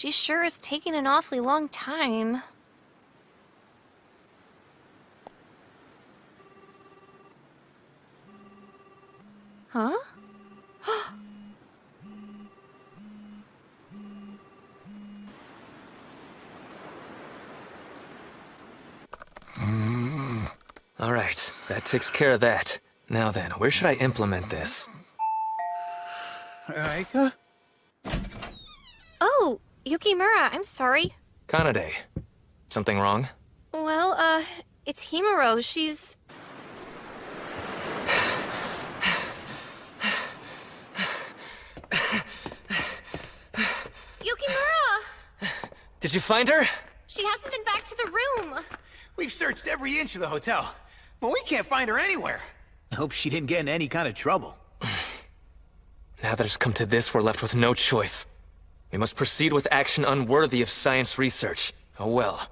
she sure is taking an awfully long time. Huh? All right, that takes care of that. Now then, where should I implement this? Aika? Oh, Yukimura, I'm sorry. Kanade. Something wrong? Well, it's Himuro. She's... Yukimura! Did you find her? She hasn't been back to the room. We've searched every inch of the hotel, but we can't find her anywhere. I hope she didn't get in any kind of trouble. Now that it's come to this, we're left with no choice. We must proceed with action unworthy of science research. Oh well.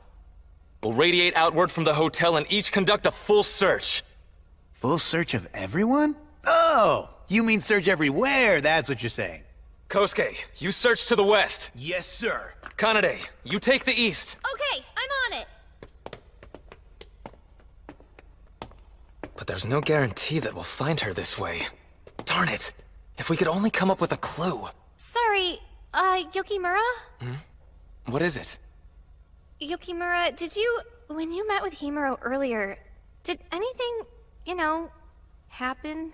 We'll radiate outward from the hotel and each conduct a full search. Full search of everyone? Oh, you mean search everywhere, that's what you're saying. Kosuke, you search to the west. Yes, sir. Kanade, you take the east. Okay, I'm on it. But there's no guarantee that we'll find her this way. Darn it. If we could only come up with a clue. Sorry, Yukimura? What is it? Yukimura, when you met with Himuro earlier, did anything, happen?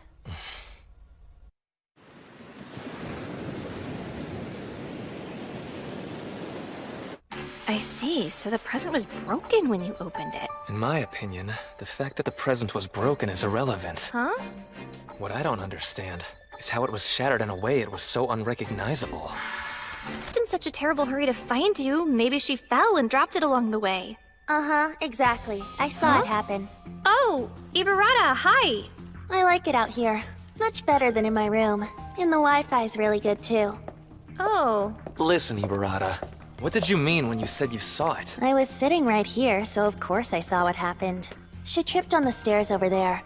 I see, so the present was broken when you opened it. In my opinion, the fact that the present was broken is irrelevant. Huh? What I don't understand is how it was shattered in a way it was so unrecognizable. In such a terrible hurry to find you, maybe she fell and dropped it along the way. Uh-huh, exactly. I saw it happen. Oh, Ibarata, hi! I like it out here. Much better than in my room. And the Wi-Fi's really good too. Oh, Listen, Ibarata. What did you mean when you said you saw it? I was sitting right here, so of course I saw what happened. She tripped on the stairs over there.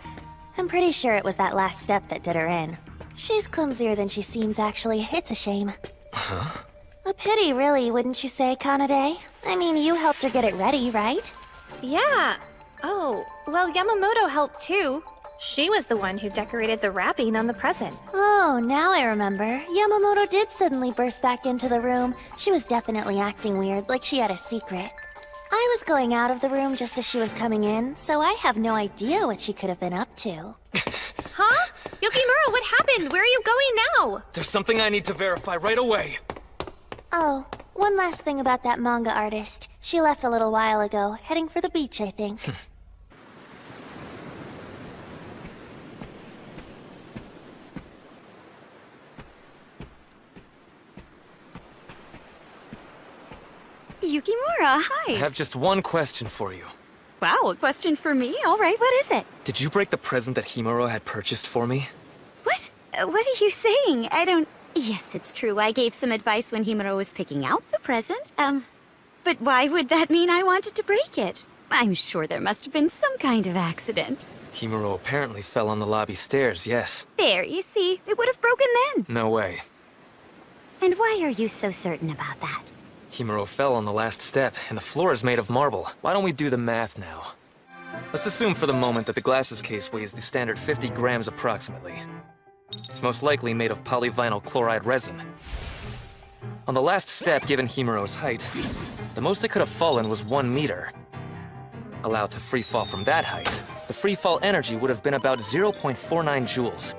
I'm pretty sure it was that last step that did her in. She's clumsier than she seems, actually. It's a shame. Huh? A pity, really, wouldn't you say, Kanade? I mean, you helped her get it ready, right? yeah. Oh, well, Yamamoto helped too. She was the one who decorated the wrapping on the present. Oh, now I remember. Yamamoto did suddenly burst back into the room. She was definitely acting weird, like she had a secret. I was going out of the room just as she was coming in, so I have no idea what she could have been up to. Huh? Yukimura, what happened? Where are you going now? There's something I need to verify right away. Oh, one last thing about that manga artist. She left a little while ago, heading for the beach, I think. Yukimura, I hi. have just one question for you. Wow, a question for me? All right, what is it? Did you break the present that Himuro had purchased for me? What? What are you saying? I don't... Yes, it's true. I gave some advice when Himuro was picking out the present. But why would that mean I wanted to break it? I'm sure there must have been some kind of accident. Himuro apparently fell on the lobby stairs, yes. There, you see. It would have broken then. No way. And why are you so certain about that? Himuro fell on the last step, and the floor is made of marble. Why don't we do the math now? Let's assume for the moment that the glasses case weighs the standard 50 grams approximately. It's most likely made of polyvinyl chloride resin. On the last step, given Himuro's height, the most it could have fallen was 1 meter. Allowed to free fall from that height, the free fall energy would have been about 0.49 joules.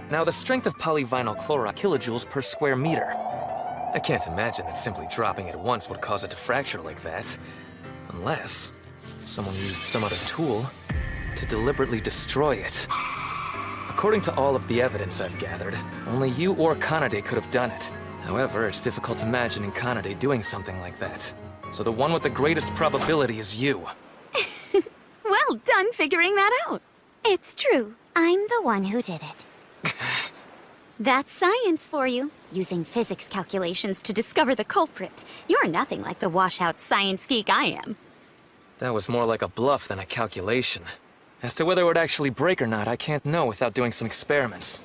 Now, the strength of polyvinyl chloride kilojoules per square meter. I can't imagine that simply dropping it once would cause it to fracture like that. Unless someone used some other tool to deliberately destroy it. According to all of the evidence I've gathered, only you or Kanade could have done it. However, it's difficult imagining Kanade doing something like that. So the one with the greatest probability is you. Well done figuring that out. It's true. I'm the one who did it. That's science for you. Using physics calculations to discover the culprit. You're nothing like the washout science geek I am. That was more like a bluff than a calculation. As to whether it would actually break or not, I can't know without doing some experiments.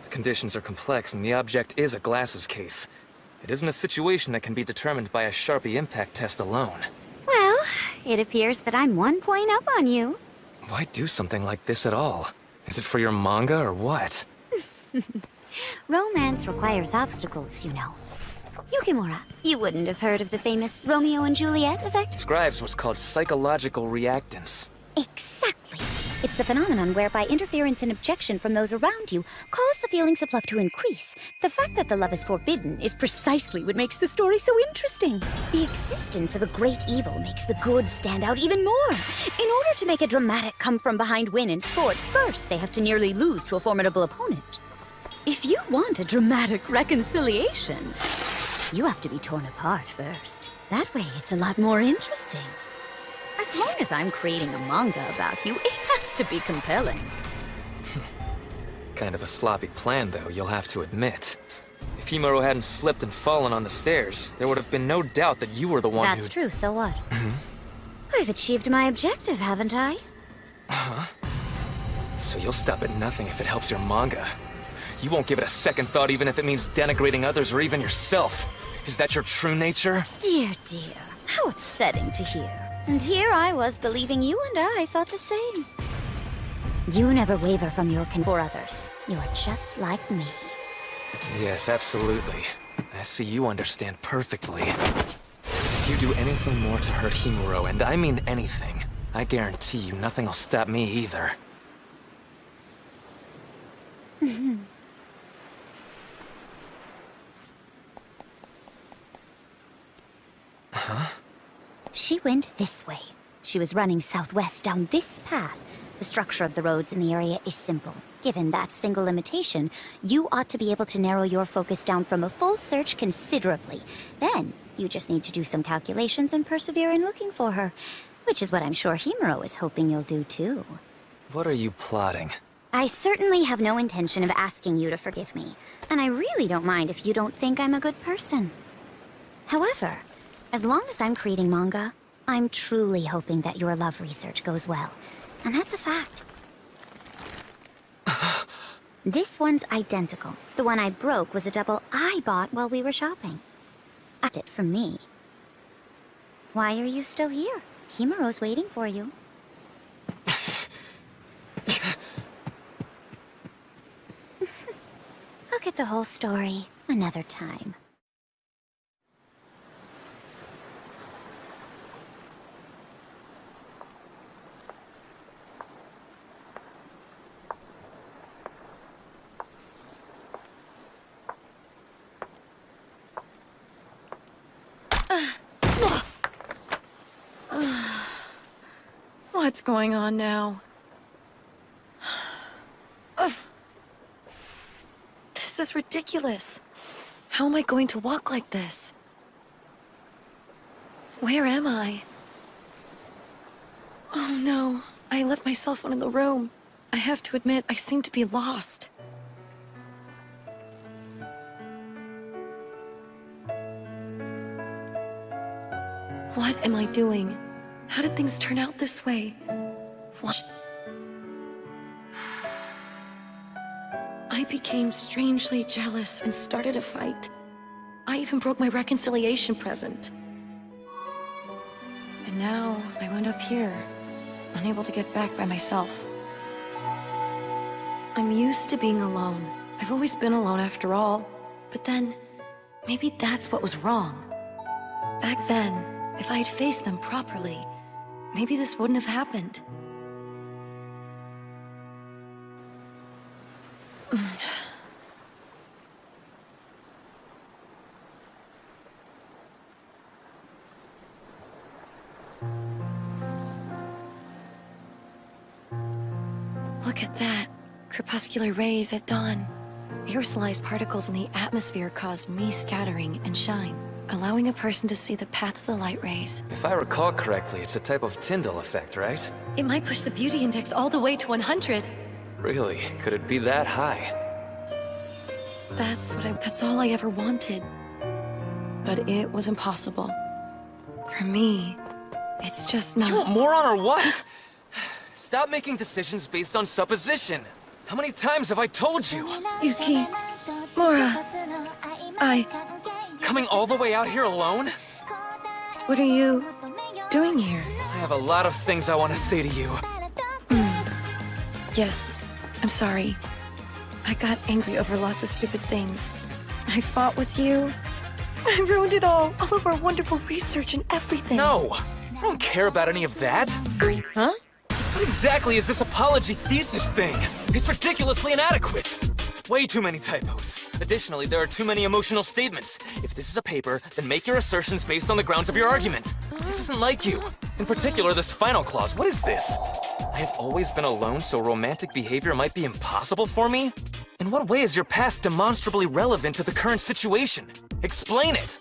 The conditions are complex and the object is a glasses case. It isn't a situation that can be determined by a Sharpie impact test alone. Well, it appears that I'm 1 point up on you. Why do something like this at all? Is it for your manga or what? Romance requires obstacles, you know. Yukimura, you wouldn't have heard of the famous Romeo and Juliet effect? Describes what's called psychological reactance. Exactly. It's the phenomenon whereby interference and objection from those around you cause the feelings of love to increase. The fact that the love is forbidden is precisely what makes the story so interesting. The existence of a great evil makes the good stand out even more. In order to make a dramatic come-from-behind win in sports, first they have to nearly lose to a formidable opponent. If you want a dramatic reconciliation, you have to be torn apart first. That way it's a lot more interesting. As long as I'm creating a manga about you, it has to be compelling. Kind of a sloppy plan, though, you'll have to admit. If Himuro hadn't slipped and fallen on the stairs, there would have been no doubt that you were the one That's true, so what? I've achieved my objective, haven't I? So you'll stop at nothing if it helps your manga. You won't give it a second thought even if it means denigrating others or even yourself. Is that your true nature? Dear, dear, how upsetting to hear. And here I was believing you and I thought the same. You never waver from your for others. You are just like me. Yes, absolutely. I see you understand perfectly. If you do anything more to hurt Himuro, and I mean anything, I guarantee you nothing will stop me either. She went this way. She was running southwest down this path. The structure of the roads in the area is simple. Given that single limitation, you ought to be able to narrow your focus down from a full search considerably. Then, you just need to do some calculations and persevere in looking for her. Which is what I'm sure Himuro is hoping you'll do too. What are you plotting? I certainly have no intention of asking you to forgive me. And I really don't mind if you don't think I'm a good person. However, as long as I'm creating manga, I'm truly hoping that your love research goes well. And that's a fact. This one's identical. The one I broke was a double I bought while we were shopping. Got it from me. Why are you still here? Himuro's waiting for you. I'll get the whole story another time. What's going on now? This is ridiculous. How am I going to walk like this? Where am I? Oh no, I left my cell phone in the room. I have to admit, I seem to be lost. What am I doing? How did things turn out this way? What? I became strangely jealous and started a fight. I even broke my reconciliation present. And now I wound up here, unable to get back by myself. I'm used to being alone. I've always been alone after all. But then, maybe that's what was wrong. Back then, if I had faced them properly, maybe this wouldn't have happened. Look at that. Crepuscular rays at dawn. Aerosolized particles in the atmosphere cause me scattering and shine, allowing a person to see the path of the light rays. If I recall correctly, it's a type of Tyndall effect, right? It might push the beauty index all the way to 100. Really? Could it be that high? That's all I ever wanted. But it was impossible. For me, it's just not... You a moron or what? Stop making decisions based on supposition. How many times have I told you? Yuki, Laura, coming all the way out here alone? What are you doing here? I have a lot of things I want to say to you. Yes, I'm sorry. I got angry over lots of stupid things. I fought with you. I ruined it all of our wonderful research and everything. No! I don't care about any of that. Huh? What exactly is this apology thesis thing? It's ridiculously inadequate. Way too many typos. Additionally, there are too many emotional statements. If this is a paper, then make your assertions based on the grounds of your argument. This isn't like you. In particular, this final clause. What is this? I have always been alone, so romantic behavior might be impossible for me? In what way is your past demonstrably relevant to the current situation? Explain it!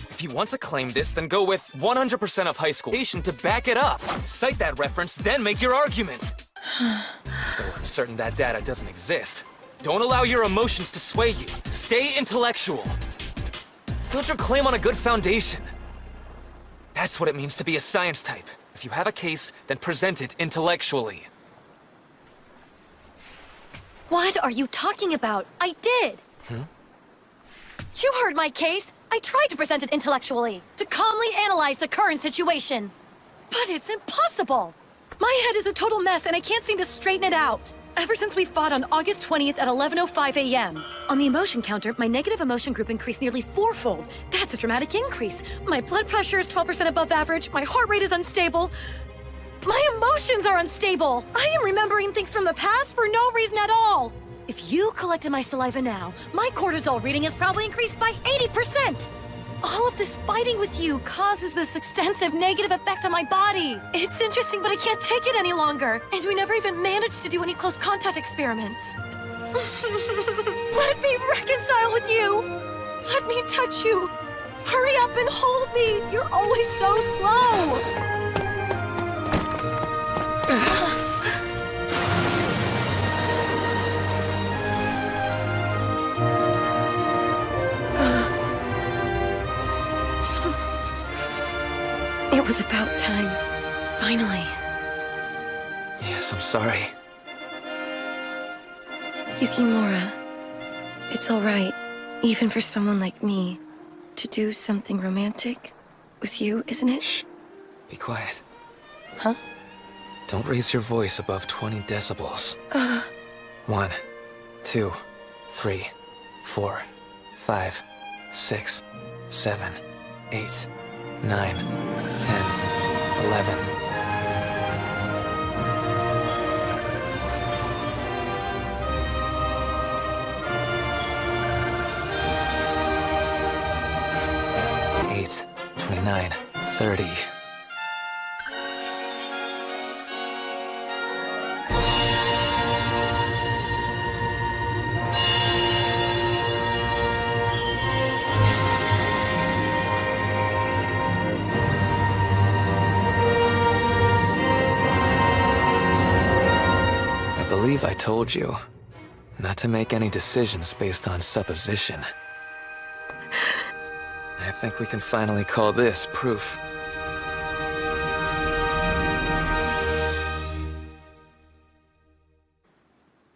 If you want to claim this, then go with 100% of high school to back it up. Cite that reference, then make your argument. Though I'm certain that data doesn't exist. Don't allow your emotions to sway you. Stay intellectual. Build your claim on a good foundation. That's what it means to be a science type. If you have a case, then present it intellectually. What are you talking about? I did! You heard my case! I tried to present it intellectually, to calmly analyze the current situation. But it's impossible! My head is a total mess and I can't seem to straighten it out. Ever since we fought on August 20th at 11:05 a.m. On the emotion counter, my negative emotion group increased nearly fourfold. That's a dramatic increase. My blood pressure is 12% above average, my heart rate is unstable. My emotions are unstable! I am remembering things from the past for no reason at all! If you collected my saliva now, my cortisol reading has probably increased by 80%! All of this fighting with you causes this extensive negative effect on my body. It's interesting, but I can't take it any longer. And we never even managed to do any close contact experiments. Let me reconcile with you! Let me touch you! Hurry up and hold me! You're always so slow! It was about time. Finally. Yes, I'm sorry. Yukimura, it's alright, even for someone like me, to do something romantic with you, isn't it? Shh. Be quiet. Huh? Don't raise your voice above 20 decibels. 1, 2, 3, 4, 5, 6, 7, 8, 9, 10, 11. Eight, 29, 30. I believe I told you not to make any decisions based on supposition. I think we can finally call this proof.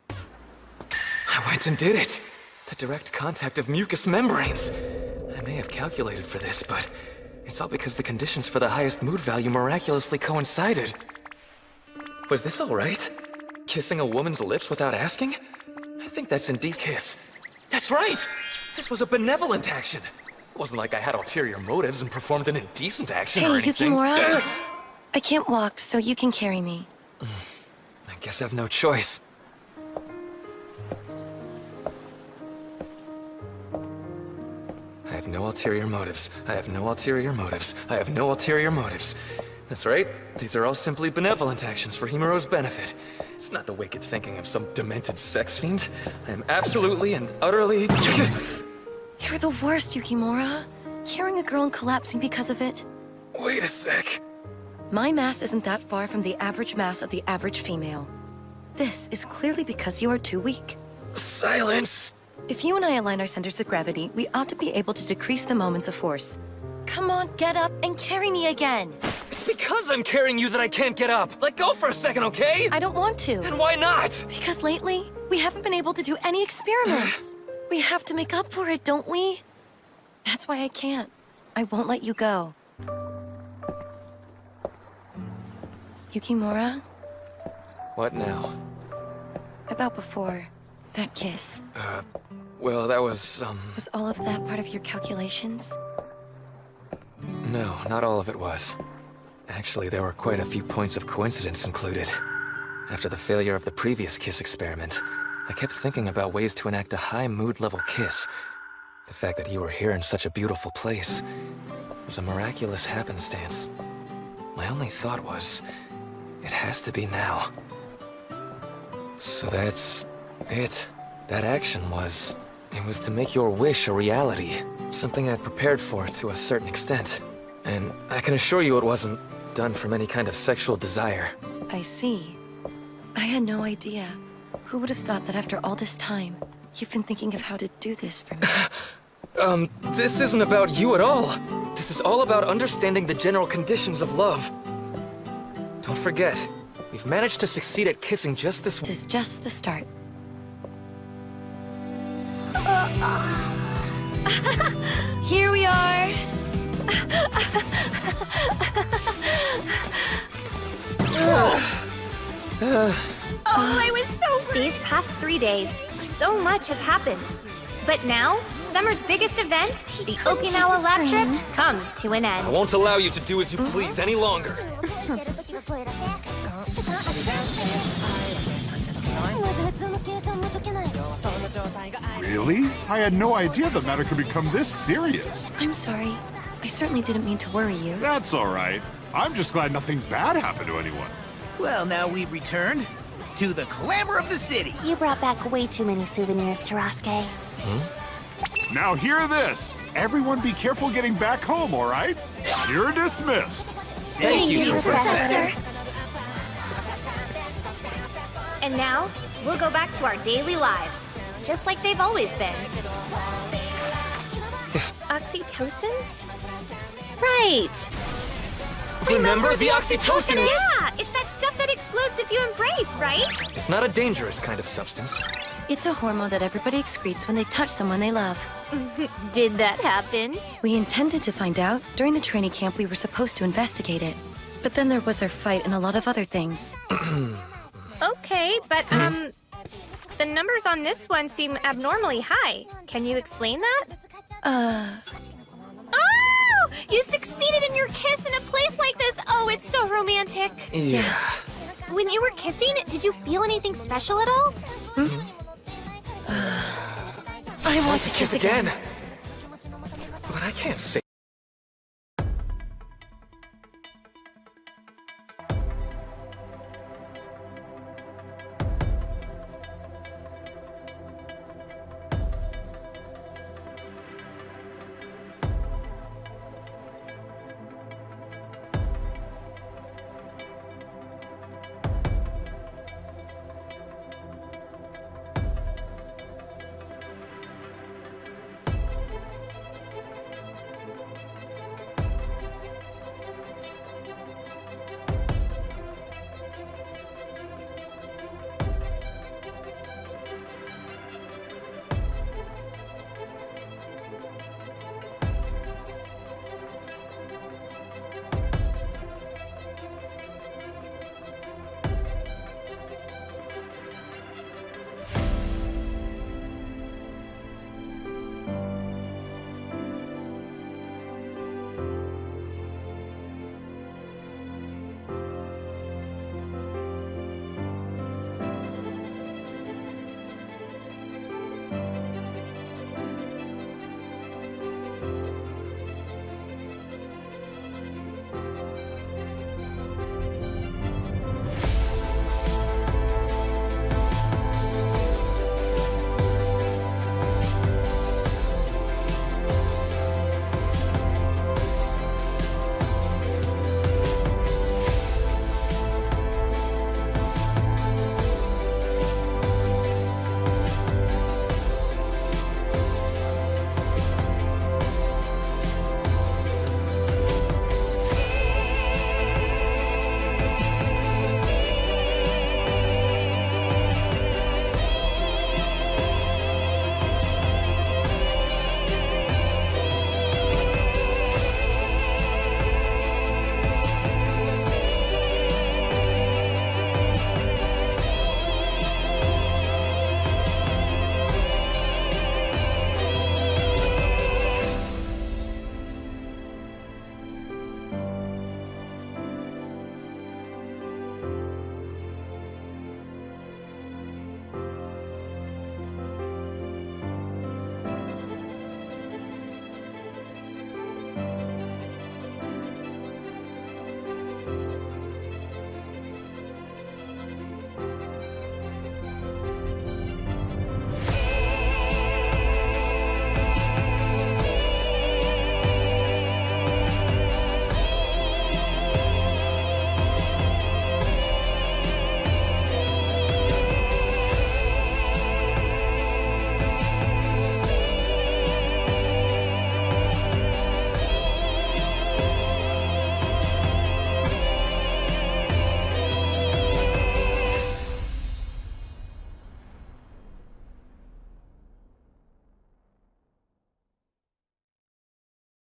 I went and did it! The direct contact of mucous membranes! I may have calculated for this, but it's all because the conditions for the highest mood value miraculously coincided. Was this all right? Kissing a woman's lips without asking? I think that's indeed kiss. That's right! This was a benevolent action. It wasn't like I had ulterior motives and performed an indecent action or Hey, anything. Yukimura. I can't walk, so you can carry me. I guess I have no choice. I have no ulterior motives. I have no ulterior motives. I have no ulterior motives. That's right. These are all simply benevolent actions for Himuro's benefit. It's not the wicked thinking of some demented sex fiend. I am absolutely and utterly... You're the worst, Yukimura. Carrying a girl and collapsing because of it. Wait a sec. My mass isn't that far from the average mass of the average female. This is clearly because you are too weak. Silence! If you and I align our centers of gravity, we ought to be able to decrease the moments of force. Come on, get up and carry me again. It's because I'm carrying you that I can't get up. Let go for a second, okay? I don't want to. And why not? Because lately, we haven't been able to do any experiments. We have to make up for it, don't we? That's why I can't. I won't let you go. Yukimura? What now? About before. That kiss. Well, that was, Was all of that part of your calculations? No, not all of it was. Actually, there were quite a few points of coincidence included. After the failure of the previous kiss experiment, I kept thinking about ways to enact a high mood level kiss. The fact that you were here in such a beautiful place was a miraculous happenstance. My only thought was, it has to be now. So that's it. That action was... It was to make your wish a reality. Something I'd prepared for to a certain extent. And I can assure you it wasn't done from any kind of sexual desire. I see. I had no idea. Who would have thought that after all this time, you've been thinking of how to do this for me? This isn't about you at all. This is all about understanding the general conditions of love. Don't forget, we've managed to succeed at kissing just this... This is just the start. Here we are. Oh, I was so... These past 3 days, so much has happened. But now, summer's biggest event, the Okinawa lab trip, comes to an I end. won't allow you to do as you please any longer. Really? I had no idea the matter could become this serious. I'm sorry. I certainly didn't mean to worry you. That's all right. I'm just glad nothing bad happened to anyone. Well, now we've returned to the clamor of the city. You brought back way too many souvenirs, Tarasuke. Now hear this. Everyone be careful getting back home, all right? You're dismissed. Thank you, Professor. And now, we'll go back to our daily lives, just like they've always been. Oxytocin? Right! Remember the oxytocin? Yeah! It's that stuff that explodes if you embrace, right? It's not a dangerous kind of substance. It's a hormone that everybody excretes when they touch someone they love. Did that happen? We intended to find out. During the training camp, we were supposed to investigate it. But then there was our fight and a lot of other things. Okay, but, the numbers on this one seem abnormally high. Can you explain that? Oh! You succeeded in your kiss in a place like this! Oh, it's so romantic! Yeah. When you were kissing, did you feel anything special at all? I want to kiss again. But I can't say